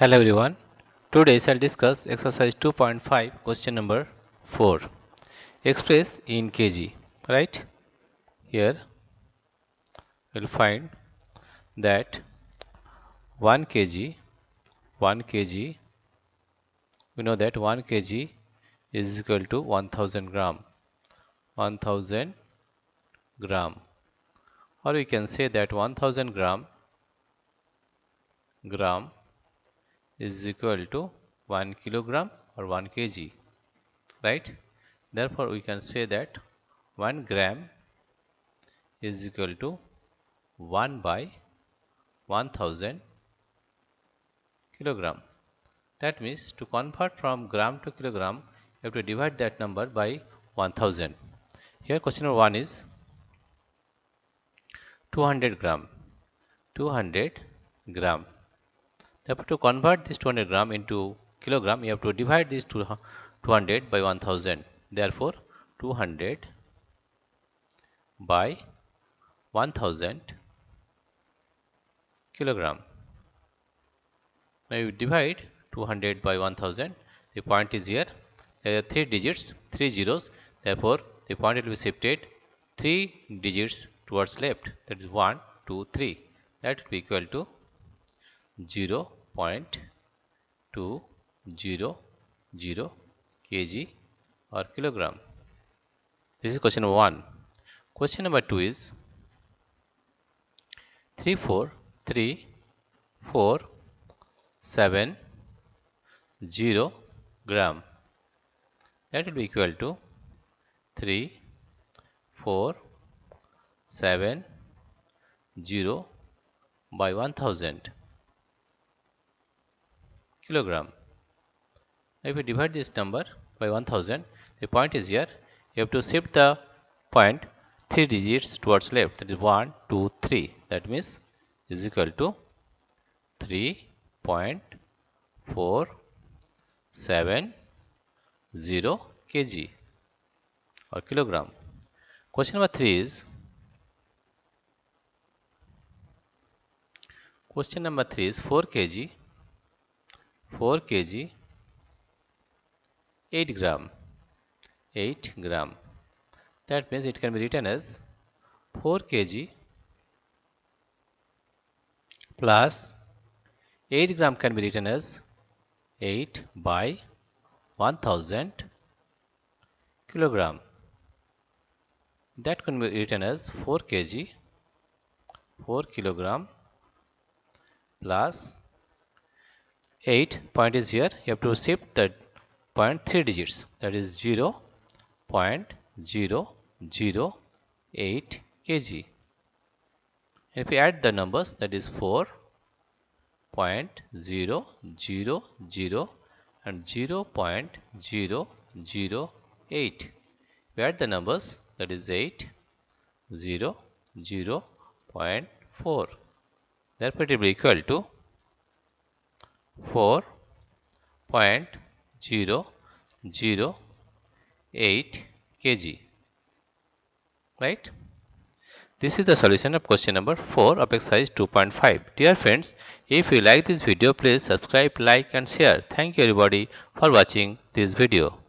Hello everyone. Today I'll discuss exercise 2.5 question number 4. Express in kg. Right? Here we'll find that 1 kg, 1 kg, we know that 1 kg is equal to 1000 gram. 1000 gram. Or we can say that 1000 gram is equal to 1 kilogram or 1 kg. Right? Therefore, we can say that 1 gram is equal to 1 by 1000 kilogram. That means to convert from gram to kilogram, you have to divide that number by 1000. Here question number 1 is 200 gram. 200 gram. Therefore, to convert this 200 gram into kilogram, you have to divide this 200 by 1000. Therefore, 200 by 1000 kilogram. Now you divide 200 by 1000. The point is here. There are 3 digits, 3 zeros. Therefore, the point will be shifted 3 digits towards left. That is 1, 2, 3. That will be equal to 0.200 kg or kilogram. This is question number 1. Question number 2 is 34347 gram. That will be equal to 3470 by 1000 kilogram. Now if we divide this number by 1000, the point is here. You have to shift the point 3 digits towards left. That is 1, 2, 3. That means is equal to 3.470 kg or kilogram. Question number 3 is 4 kg 8 gram. That means it can be written as 4 kg plus 8 gram can be written as 8 by 1000 kilogram. That can be written as 4 kg 4 kilogram plus 8 point is here. You have to shift the point 3 digits. That is 0.008 kg. If we add the numbers, that is 4.000 and 0.008. We add the numbers, that is 800.4. Therefore, it will be equal to 4.008 kg. Right? This is the solution of question number 4 of exercise 2.5. Dear friends, if you like this video, please subscribe, like and share. Thank you everybody for watching this video.